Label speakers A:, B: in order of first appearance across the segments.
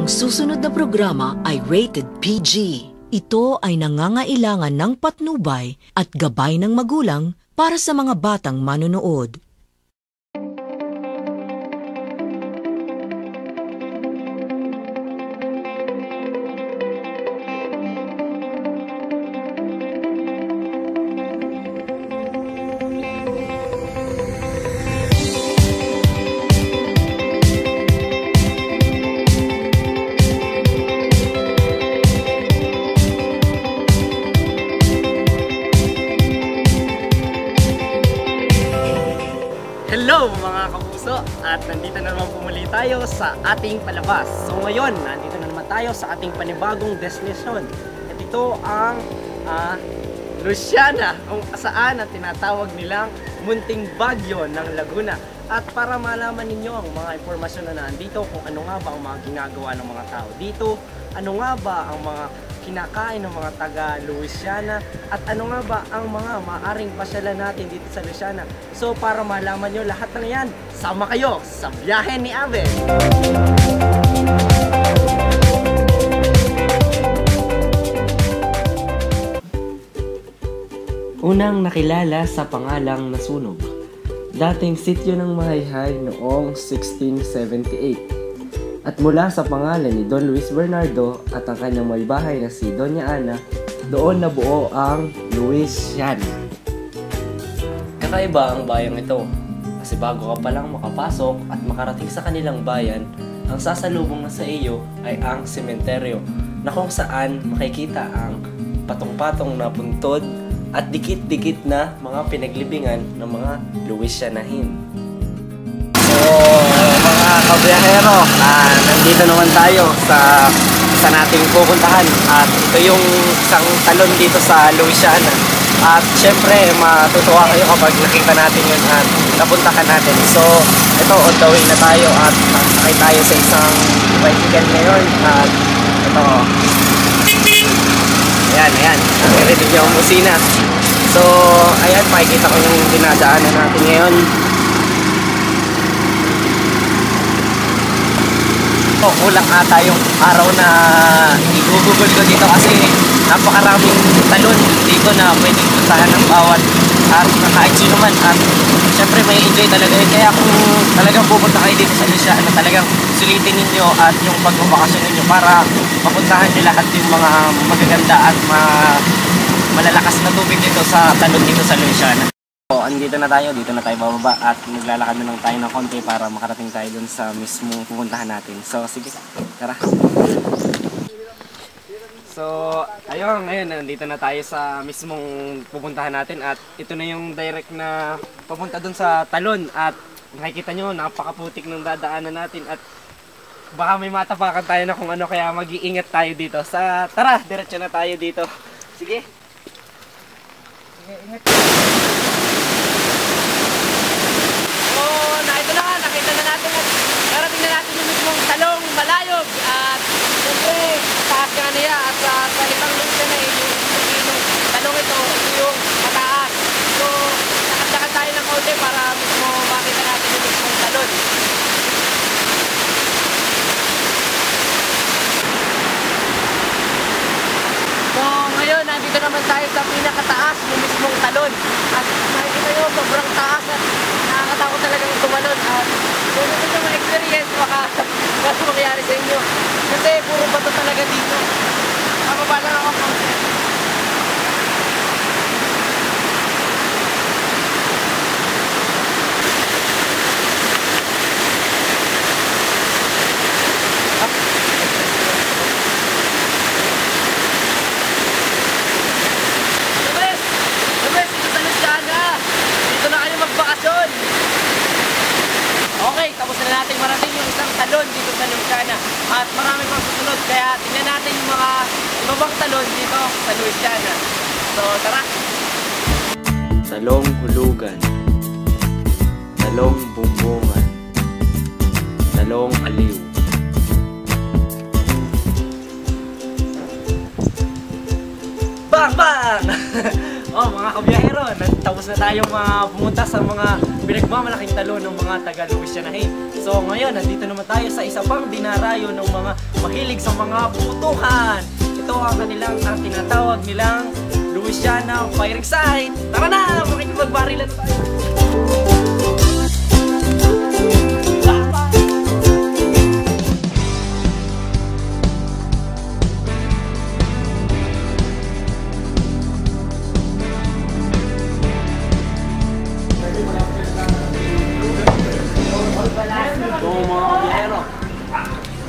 A: Ang susunod na programa ay rated PG. Ito ay nangangailangan ng patnubay at gabay ng magulang para sa mga batang manonood.
B: Hello mga kapuso! At nandito na naman pumuli tayo sa ating palabas. So ngayon, nandito na naman tayo sa ating panibagong destination. At ito ang Luciana, kung saan at tinatawag nilang munting bagyo ng Laguna. At para malaman ninyo ang mga impormasyon na nandito, kung ano nga ba ang mga ginagawa ng mga tao dito, ano nga ba ang mga kinakain ng mga taga Luciana, at ano nga ba ang mga maaring pasyalan natin dito sa Luciana. So para malaman nyo lahat ng yan, sama kayo sa biyahe ni Abe! Unang nakilala sa pangalang Nasunog, dating sityo ng Mahayhay noong 1678. At mula sa pangalan ni Don Luis Bernardo at ang kanyang may bahay na si Doña Ana, doon nabuo ang Luciana. Kakaiba ang bayang ito, kasi bago ka palang makapasok at makarating sa kanilang bayan, ang sasalubong na sa iyo ay ang sementeryo, na kung saan makikita ang patong-patong na puntod at dikit-dikit na mga pinaglibingan ng mga Lucianahin. Mga kabiyahero, nandito naman tayo sa isa nating pupuntahan, at ito yung isang talon dito sa Luciana. At syempre matutuwa kayo kapag nakita natin yun at napuntahan natin. So ito, on the way na tayo at sakay tayo sa isang bicycle ngayon. At ito, ayan, narinig niyo ang musina. So ayan, pakikita ko yung dinadaanan natin ngayon. Kulang ata yung araw na igugugol ko dito kasi napakaraming talon dito na pwedeng puntahan ng bawat at kahit sino man, at syempre may enjoy talaga yun. Kaya kung talagang pupunta kayo dito sa Luciana, talagang sulitin ninyo at yung pagbabakasyon ninyo para mapuntahan nyo lahat yung mga magaganda at malalakas na tubig dito sa talon dito sa Luciana. So, andito na tayo bababa at maglalakad na lang tayo ng konti para makarating tayo dun sa mismong pupuntahan natin. So, sige, tara! So, ayun, ngayon, nandito na tayo sa mismong pupuntahan natin at ito na yung direct na papunta dun sa talon at nakikita nyo, napakaputik ng dadaanan natin at baka may matapakan tayo na kung ano, kaya mag-iingat tayo dito. Tara, diretso na tayo dito. Sige! Sige, ingat! Nakita na natin at narating na natin yung mismong talong Malayog at siyempre taas nga niya at sa salitang Luciana yung talong ito yung mataas. So nakadakad tayo ng konti para mismo makita natin yung mismong talon. So ngayon nandito naman tayo sa pinakataas yung mismong talon at nakikita nyo sobrang taas at nakakatakot talagang tumalon at kung ito yung experience baka mangyari sa inyo kasi puro bato talaga dito. Mababa lang ako konti. Dito na kayo magbakasyon. Okay, tapos na natin marating yung isang talon dito sa Luciana at marami pang susunod, kaya tingnan natin yung mga ibang talon dito sa Luciana. So tara! Talong hulugan, talong bumbungan, talong aliw. Bang! Bang! Oh, mga kabiyahero, tapos na tayong pumunta sa mga pinagmamalaking talo ng mga taga Louisianahin. So ngayon, nandito naman tayo sa isa pang dinarayo ng mga mahilig sa mga putukan. Ito ang kanilang tinatawag nilang Louisiana Firing Site. Tara na! Makikipagbarilan tayo!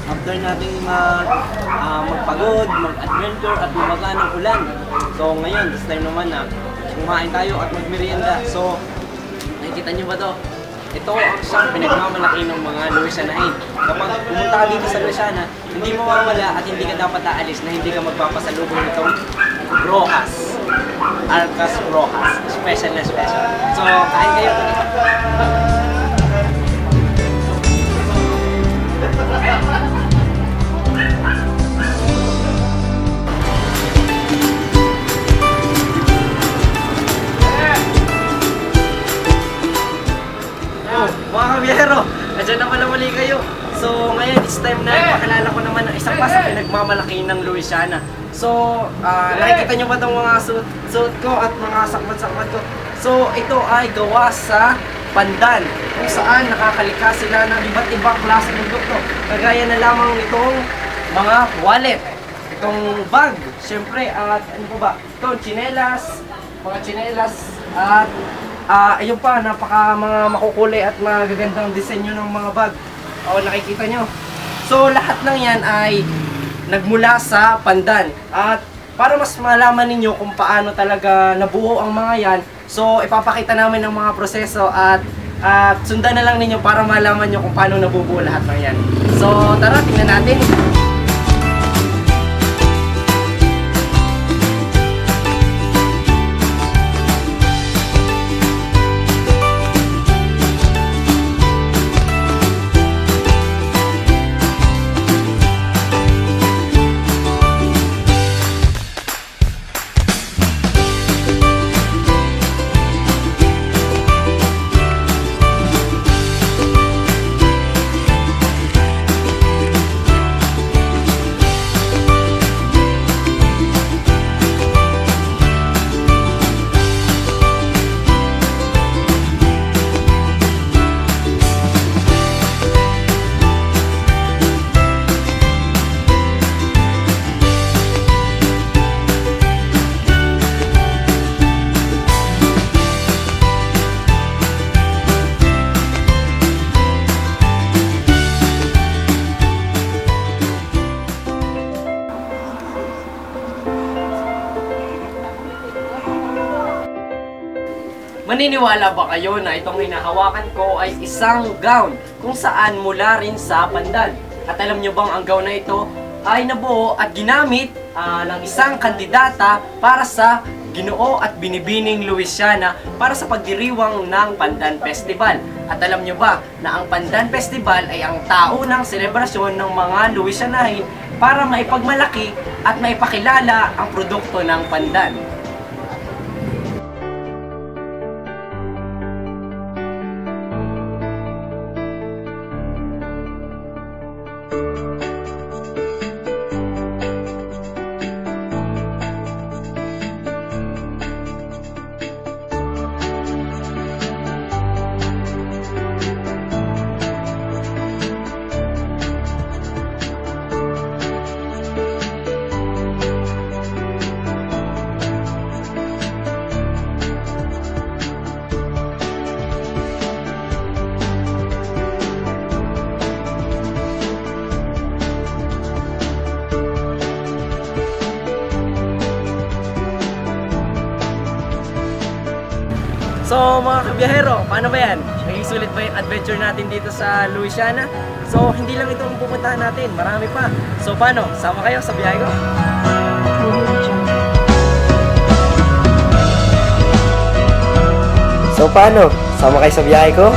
B: After natin magpagod, mag-adventure at lumaga ng ulan. So ngayon, this time naman na kumain tayo at magmerienda. So, nakikita nyo ba to? Ito ang siyang pinagmamalaki ng mga Louisianahin. Kapag pumunta ka dito sa Louisiana, hindi mawawala at hindi ka dapat aalis na hindi ka magpapasalubong nitong Rojas. Arcas Rojas. Special na special. So, kain kayo. Mga kabiyahero, nandiyan na pala muli kayo. So ngayon, it's time na ipakilala ko naman ang isang pa sa pinagmamalaki ng Louisiana. So, nakikita nyo ba itong mga suit ko at mga sakmat-sakmat ko? So, ito ay gawa sa pandan, kung saan nakakalikha sila ng iba't ibang klase ng produkto. Kagaya na lamang itong mga wallet, itong bag, syempre, at ano po ba? Ito, tsinelas, mga tsinelas, at ayun pa, mga makukulay at magagandang disenyo ng mga bag. O, nakikita nyo. So, lahat ng yan ay nagmula sa pandan. At para mas malaman ninyo kung paano talaga nabuo ang mga yan, so, ipapakita namin ang mga proseso at sundan na lang ninyo para malaman nyo kung paano nabubuo lahat ng yan. So, tara, tingnan natin. Maniniwala ba kayo na itong hinahawakan ko ay isang gown kung saan mula rin sa pandan? At alam nyo bang ang gown na ito ay nabuo at ginamit ng isang kandidata para sa Ginoo at Binibining Louisiana para sa pagdiriwang ng Pandan Festival. At alam nyo ba na ang Pandan Festival ay ang taunang selebrasyon ng mga Louisianahin para maipagmalaki at maipakilala ang produkto ng pandan. So mga kabiyahero, paano ba yan? Naging sulit ba yung adventure natin dito sa Louisiana? So hindi lang ito ang pupuntahan natin, marami pa. So paano? Sama kayo sa biyahe ko? So paano? Sama kayo sa biyahe ko?